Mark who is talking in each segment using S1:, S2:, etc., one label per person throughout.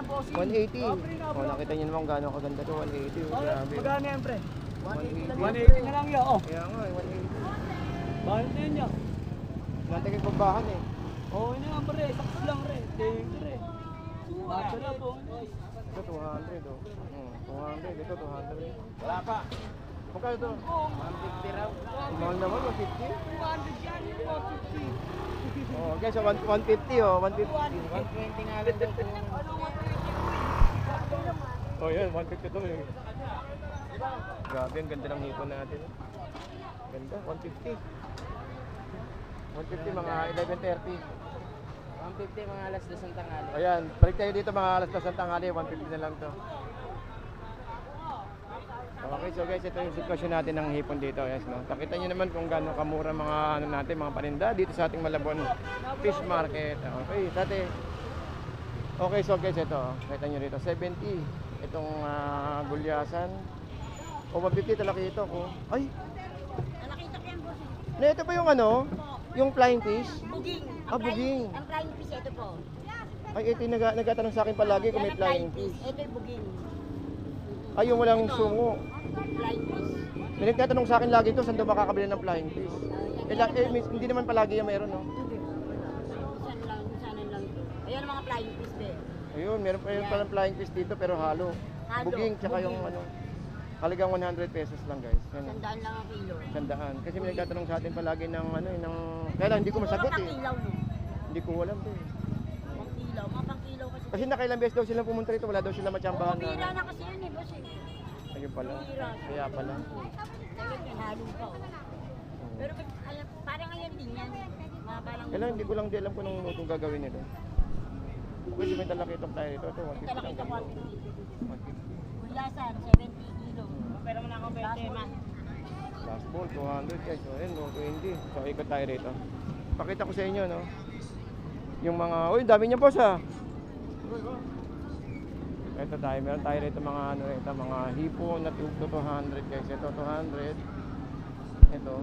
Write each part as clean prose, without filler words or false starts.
S1: 180. Oh, nakita niyo naman gaano kaganda to, 180. Oh, grabe.
S2: Magkano yan, pre?
S1: 180.
S2: 180 na lang yun, oh.
S1: Kaya nga, 180.
S2: Bakit na yun yun?
S1: Natin pagbahan eh.
S2: Oo, yun nga, pre. Saks lang, pre. Thank you, pre. Bato na po.
S1: Ito 200 oh. 200, ito 200. Wala pa. Magkano ito? 150 raw. Mahal naman, 150?
S2: 200 yan, 150.
S1: Oh, guys, 150 oh, 150.
S3: 120 nga lang daw po.
S1: Oh, yan, 150 to eh. Grabe, ang ganda ng hipon natin. Ganda, 150. 150 mga 11:30.
S3: 150 mga alas 2 ng tanghali.
S1: Ayan, balik tayo dito mga alas 2 ng tanghali, 150 na lang to. Okay, so guys, ito yung sitwasyon natin ng hipon dito. Yes, no? Nakita nyo naman kung gaano kamura mga ano natin, mga paninda dito sa ating Malabon Fish Market. Okay, dati. Okay, so guys, ito. Nakita nyo rito, 70. Itong gulyasan. O 150 talaga ito ko. Ay!
S4: Nakita ko yan, boss.
S1: Na ito ba yung ano? Yung flying fish?
S4: Buging.
S1: Buging.
S4: Ang flying fish, ito po.
S1: Ay, ito yung nagtatanong sa akin palagi kung may
S4: Yan ang
S1: flying fish.
S4: Ito yung buging.
S1: Ay, yung walang sungo.
S4: Flying fish.
S1: May nagtatanong sa akin lagi ito, saan daw makakabili ng flying fish? Hindi naman palagi yung meron, no?
S4: Minsan lang ito. Ayan ang mga flying fish din.
S1: Ayun, meron pa yung palang flying fish dito pero halo.
S4: Halo,
S1: Buging, tsaka yung
S4: buging.
S1: ano, halagang 100 pesos lang guys. Yan,
S4: Sandaan lang ang kilo.
S1: sandaan. Kasi may nagtatanong sa atin palagi ng ano, ng... Kaya lang, hindi ko masagot
S4: Pang
S1: eh.
S4: kilaw, no?
S1: Hindi ko alam to eh.
S4: Pang kilaw. Mga pang kilaw kasi.
S1: Kasi nakailang beses daw silang pumunta rito, wala daw sila matsambahan na.
S4: Bira na kasi yun eh, boss eh.
S1: Ayun pala. Kaya pala.
S4: Kaya may halo pa, oh. Pero parang ngayon din yan. Mga parang...
S1: Kaya lang, hindi ko lang di alam kung anong lutong gagawin nila. Kasi may talakitong tayo rito. Ito, 150 lang.
S4: Talakita
S1: 150.
S4: 150. Gulasan, 70 kilo. Pero mo na ako 20, ma.
S1: Last ball, 200 guys. So, ayun, 120. So, ikot tayo rito. Pakita ko sa inyo, no? Yung mga... Uy, dami niya boss, ha? Ito tayo. Meron tayo rito mga ano rito. Mga hipo na 200 guys. Ito, 200. Ito.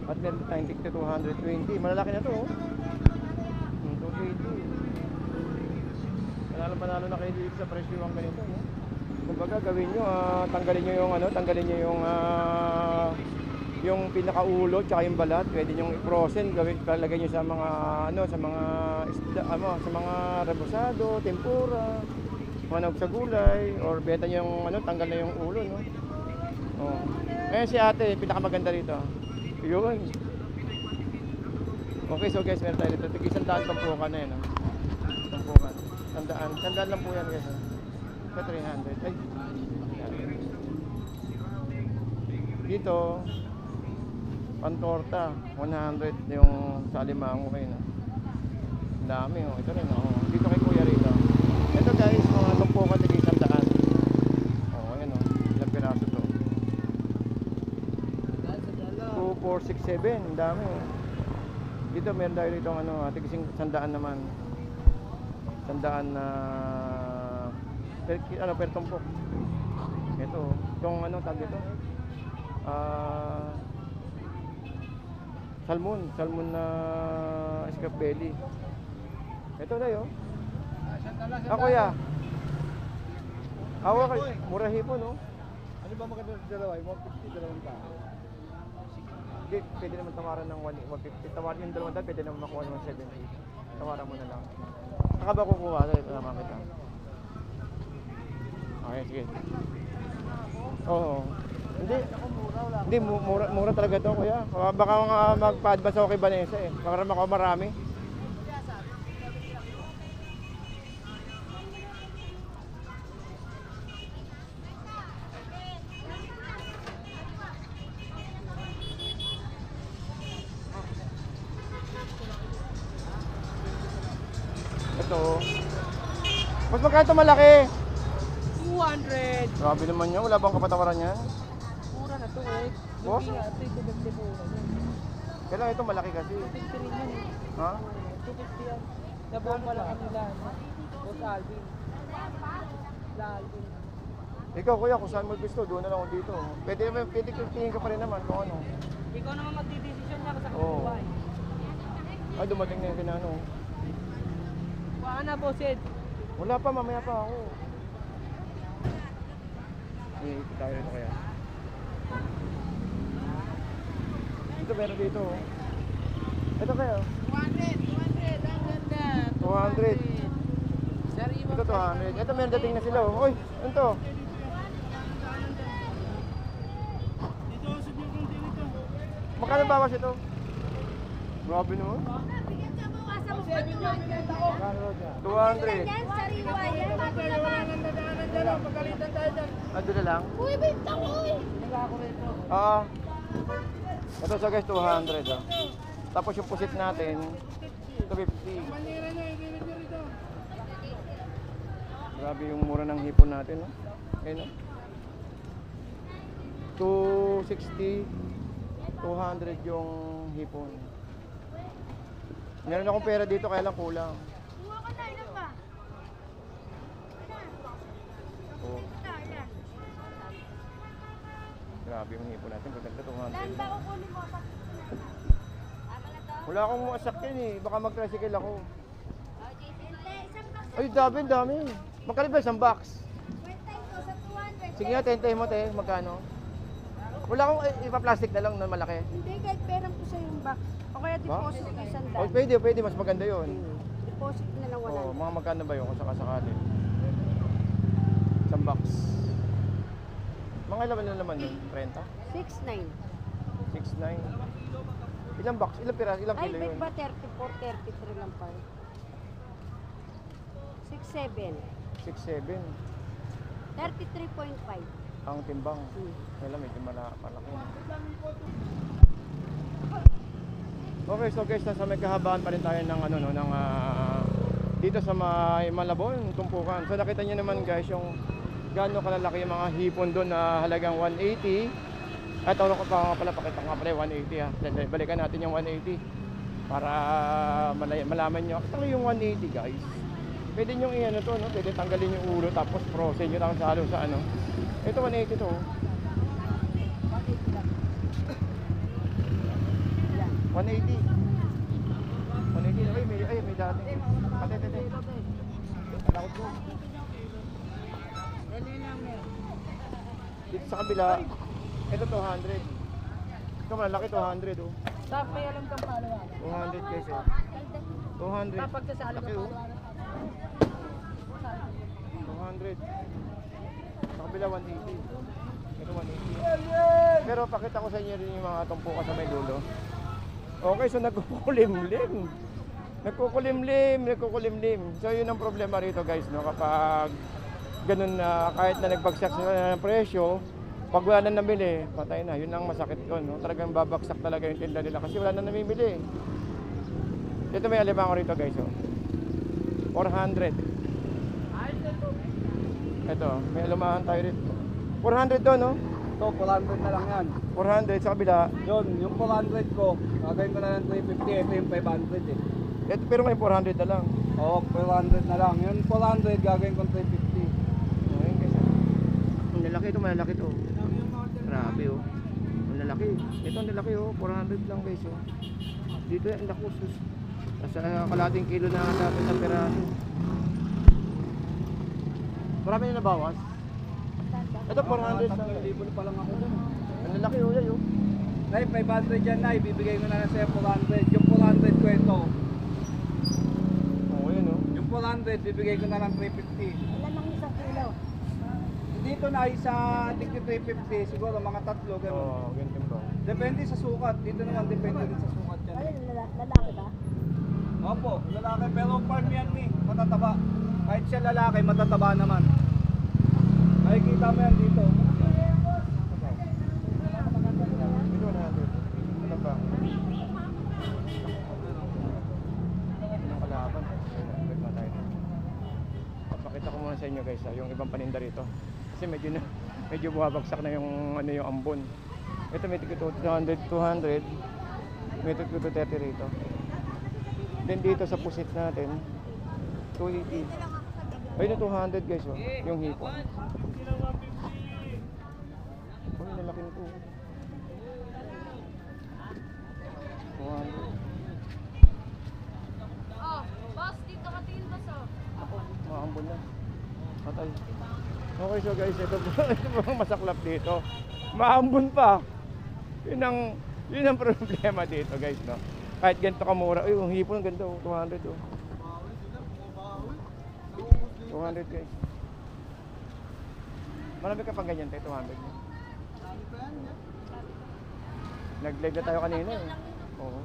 S1: At meron tayong tig 220. Malalaki na to, oh. 280. Panalo na kayo dito sa presyo ang ganito, no? Kumbaga gawin nyo, tanggalin nyo yung ano, tanggalin nyo yung pinakaulo tsaka yung balat, pwede nyo i-frozen, lagay nyo sa mga ano, sa mga isda, sa mga rebosado, tempura, manok sa gulay, or beta nyo yung ano, tanggal na yung ulo, no? Oh. Ayan si ate, pinakamaganda rito. Yun. Okay, so guys, meron tayo dito. Tig-100 pampukan na yun, no? Pampukan. 100 lang po yan guys. Ito 300. Ay. Dito pantorta 100 yung sa alimango kayo na. Dami oh. Ito rin oh. Dito kay Kuya rito. Ito guys, mga tumpukan tig 100. Oh, ayan oh. Ilang piraso to? 2, 4, 6, 7. Ang dami oh. Dito meron tayo dito ano, tig 100 naman. 100 na per tumpok. Ito, itong ano tag ito. Salmon na scallop belly. Ito na 'yo. Kuya. Awa kay mura hipon no.
S2: Ano ba maganda sa dalawa? 150 dalawang pa.
S1: Hindi, pwede naman tawaran ng 150. Tawaran yung dalawang pwede naman makuha ng 170. Tawaran mo na lang. Saka ba kukuha? Ito naman kita. Okay, sige. Oo. Hindi, mura talaga to kuya. Baka magpa-advance ako kay Vanessa eh. Para makuha marami. Ito. Mas magkano ito malaki?
S2: 200.
S1: Grabe naman niya, wala bang kapatawaran niyan?
S2: Mura na to eh.
S1: Boss?
S2: Ito yung 250 po.
S1: Kailangan ito malaki kasi.
S2: 250 rin yun eh.
S1: Ha?
S2: 250 yan. Nabuong pala kanila. Boss Alvin. La Alvin.
S1: Ikaw kuya, kung saan mo gusto, doon na lang ako dito. Pwede tingin ka pa rin naman kung ano.
S2: Ikaw naman magdidesisyon niya kasi
S1: Oo.
S2: kung buhay.
S1: Ay, dumating na yung kinano.
S2: Kuha na, boss Ed.
S1: Wala pa, mamaya pa ako. Iikot tayo rito kaya. Ito meron dito. Oh. Ito kaya.
S3: 200, ang ganda.
S1: 200.
S3: Sariwa
S1: Ito 200. Ito meron dating na sila. Oh. Uy, ano to? Magkano bawas ito? Grabe naman. 200. Ando na lang?
S4: Uy, benta ko eh.
S1: Oo. Ito sa guys, 200. Oh. Tapos yung pusit natin, 250. Grabe yung mura ng hipon natin. No? Ayun, no? 260, 200 yung hipon. Meron akong pera dito, kaya lang kulang.
S4: Kuha ka na, ilan ba?
S1: Oh. Grabe yung hipon natin, maganda 200.
S4: Ba kukunin mo?
S1: Wala akong masakyan eh, baka mag-tricycle ako.
S4: Isang box.
S1: Ay, dami, dami. Magkano ba isang box?
S4: Kwenta ito sa 200.
S1: Sige nga, tentay mo te, magkano? Wala akong ipa-plastic na lang na malaki.
S5: Hindi, kahit perang ko sa yung box. O kaya deposit ko isang
S1: Oh, pwede, pwede, mas maganda yun.
S5: Deposit na lang wala.
S1: Oh, mga magkano ba yun kung sakasakali? Isang box. Mga ilan na naman yun? 30?
S5: 6.9.
S1: 6.9? Ilang box? Ilang pira? Ilang
S5: Ay,
S1: kilo
S5: wait
S1: yun?
S5: ba 34, 33 lang pa. 6.7.
S1: 6.7
S5: 33.5.
S1: ang timbang. Kaya medyo malaki. Okay, so guys, nasa may kahabaan pa rin tayo ng ano no, ng dito sa may Malabon, tumpukan. So nakita niyo naman guys yung gaano kalalaki yung mga hipon doon na halagang 180. At ano ko pa pala pakita nga pala 180 ha. Balikan natin yung 180 para malaman niyo. Ito yung 180 guys. Pwede niyo i-ano to, no? Pwede tanggalin yung ulo tapos frozen niyo lang sa halo sa ano. Ito 180 to. 180. 180. May dating. Ate. Takot ko. Dito sa kabila, ito 200. Ito malaki 200 oh.
S2: Stop, may alam kang palo.
S1: 200 guys oh. 200.
S2: Pagsasalo
S1: Laki
S2: mo
S1: oh. 200. Sa kabila 180. Ito 180. Pero pakita ko sa inyo rin yung mga tumpukan sa may dulo. Okay, so nagkukulimlim. So yun ang problema rito guys, no? Kapag ganun na kahit na nagbagsak sila ng presyo, pag wala na namili, patay na. Yun ang masakit ko, no? Talagang babagsak talaga yung tinda nila kasi wala na namimili. Dito may alimango rito guys, oh. 400. Ito, may alumahan tayo rito. 400 doon, no?
S6: Ito, 400 na lang yan.
S1: 400 sa kabila.
S6: Yun, yung 400 ko, gagawin ko na ng 350, ito yung 500 eh.
S1: Ito, pero may 400 na lang.
S6: Oo, 400 na lang. Yung 400, gagawin ko ng 350.
S1: Ayun guys. Ang lalaki ito, malalaki ito. Grabe oh. Ang lalaki. Ito ang lalaki oh, 400 lang guys oh. Dito ang laki sus. Nasa kalating kilo na natin sa peraso. Marami na nabawas. Ito 400 lang.
S6: 3,000 na pa lang ako dun.
S1: Ang lalaki oh, yan oh.
S6: Nay, 500 yan, Nay. Bibigay ko na lang sa'yo 400. Yung 400 ko ito.
S1: Oo, yan oh.
S6: Yung 400, bibigay ko na lang 350.
S5: Ilan ang isang kilo?
S6: Dito na sa tigti 350, siguro mga tatlo, gano'n.
S1: Oo, ganito ba?
S6: Depende sa sukat. Dito naman depende din sa sukat yan.
S5: Ay, lalaki ba?
S6: Opo, lalaki. Pero farm yan ni, matataba. Kahit siya lalaki, matataba naman. Nakikita mo yan dito.
S1: Ito 100. Ano ba? Ang kalaban. Ayun, na tayo. Papakita ko muna sa inyo guys, yung ibang paninda rito. Kasi medyo bumabagsak na yung ano yung ambon. Ito may tigito 200, 200. May tigito 30 rito. Then dito sa pusit natin 280. Ayun na 200 guys oh, yung hipon. Oh, yung lalaki nito. 200.
S4: Oh, boss, dito ka tingin boss oh.
S1: Ako, Maambon na. Patay. Okay, so guys, ito po, ito po ang masaklap dito. Maambon pa. Yun ang problema dito, guys, no. Kahit ganito kamura. Uy, yung hipon ganda, 200 oh. 200 guys. Marami ka pang ganyan tayo, 200. Nag-live na tayo kanina eh. Oo.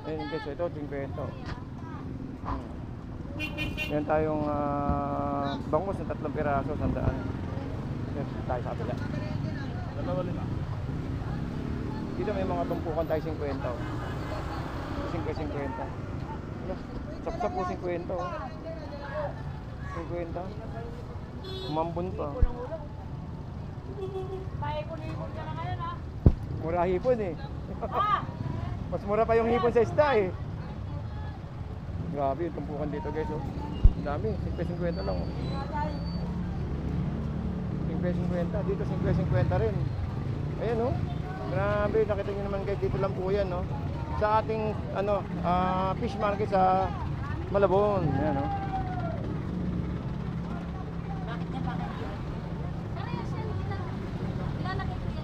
S1: Ayun guys, ito, 50. Yan tayong bangus ng 3 piraso, 100. Yan tayo sa kabila. Dito may mga tumpukan tayo 50. 50. Sapsap po 50. 50. Umambon pa. Mura hipon eh. Mas mura pa yung hipon sa isda eh. Grabe yung tumpukan dito guys oh. Ang dami, 50 lang oh. 50 dito 50 rin. Ayan oh. Grabe, nakita nyo naman guys, dito lang po yan no. Sa ating fish market sa Malabon. Ayan oh.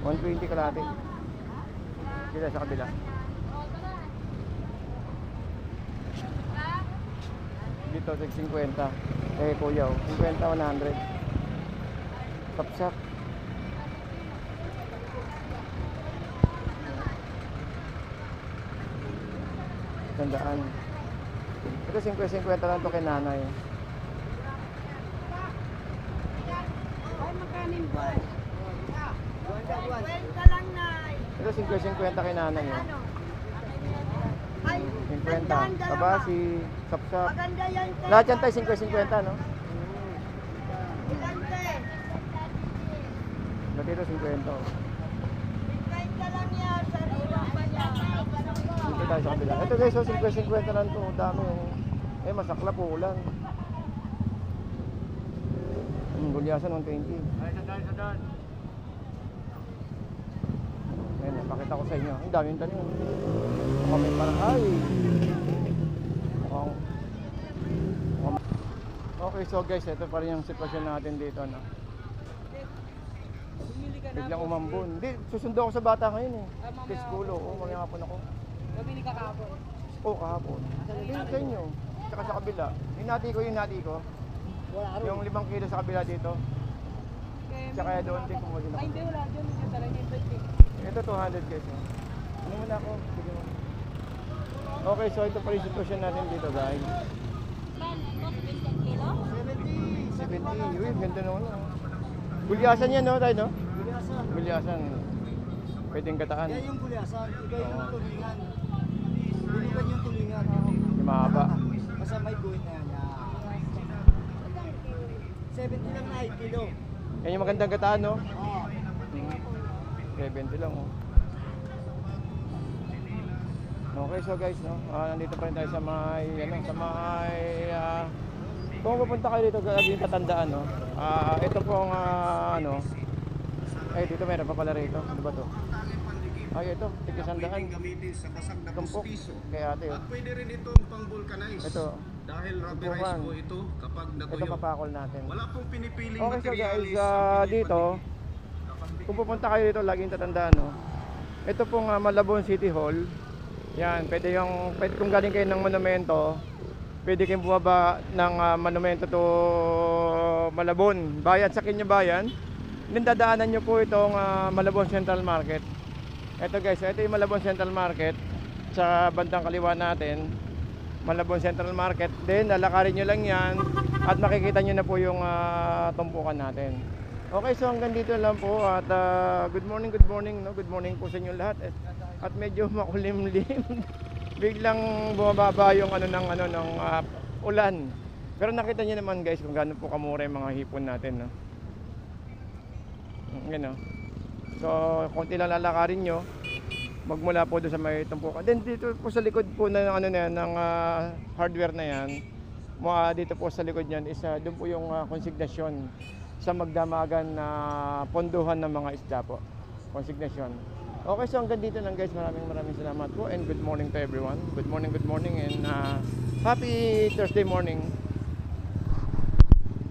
S4: Bakit
S1: 120 kalahati. Dito sa kabila. Dito 50. Eh kuya, 50 100. Sapsak. Tandaan. Ito 50 lang to kay nanay.
S5: Ay, magkanin ba?
S1: Ito 50 kay nanay.
S5: Ano? Ay,
S1: 50. Kabasi, sapsap.
S5: maganda yan.
S1: Lahat yan tayo 50 no?
S5: Ilante.
S1: Dito 50.
S5: 50 lang yan. Sariwa pa yan.
S1: Dito tayo sa kabila. Ito guys, 50 lang to. Dami yung... Eh, masaklap po ulan. Gulyasan 120. Ay, sadaan. Ayan, napakita ko sa inyo. Ang daming tanim. Mukhang parang ay. Okay, so guys, ito pa rin yung sitwasyon natin dito, no?
S2: Bumili ka na.
S1: Biglang umambon. Hindi, susundo ako sa bata ngayon eh. Kay school, oo. Mamaya hapon ako.
S2: Bumili ka kahapon.
S1: Oo, kahapon. Ayun sa inyo. Tsaka sa kabila. Yung nati ko. Yung 5 kilo sa kabila dito. Tsaka doon din kumuha din ako.
S2: Ay, hindi, wala dyan. Yung talaga yung 20.
S1: Ito 200 guys. Ano muna ako? Sige mo. Okay, so ito pa rin sitwasyon natin dito guys. 70. Uy, ganda naman. Gulyasan yan, no? Tayo, no? Gulyasan. Pwedeng gataan.
S6: Yan yung gulyasan, iba yung tulingan. Tulingan yung tulingan.
S1: Yung mahaba.
S6: Basta may buhay na yan. 70 lang na kilo.
S1: Yan yung magandang gataan, no?
S6: Oo.
S1: 70 lang, oh. Okay, so guys, no? Nandito pa rin tayo sa kung pupunta kayo dito, gagawin tatandaan, no? Ito pong, dito meron pa pala rito. Ano ba to? Ay, ito, tigis-100. Tumpok. Kay ate, oh.
S7: At pwede rin itong pang-vulcanize.
S1: Ito.
S7: Dahil rubberized po ito kapag
S1: Ito
S7: natuyo.
S1: papakol natin.
S7: Wala pong pinipiling
S1: Okay, so guys,
S7: materialis sa
S1: dito, kung pupunta kayo dito, laging tatandaan, no? Ito pong Malabon City Hall. Yan, pwede kung galing kayo ng monumento, pwede kayong bumaba ng monumento to Malabon. Bayan sa Bayan. Then dadaanan nyo po itong Malabon Central Market. Ito guys, ito yung Malabon Central Market. Sa bandang kaliwa natin, Malabon Central Market. Then lalakarin nyo lang yan at makikita nyo na po yung tumpukan natin. Okay, so hanggang dito lang po at good morning, no? Good morning po sa inyo lahat. At medyo makulimlim. Biglang bumababa yung ng ulan. Pero nakita niyo naman guys kung gaano po kamura yung mga hipon natin, no? Ganun. So, konti lang lalakarin nyo. Magmula po doon sa may tumpukan. Then dito po sa likod po ng ng hardware na yan. Dito po sa likod niyan is doon po yung konsignasyon sa magdamagan na ponduhan ng mga isda po. Konsignasyon. Okay, so hanggang dito lang guys. Maraming salamat po and good morning to everyone. Good morning and happy Thursday morning.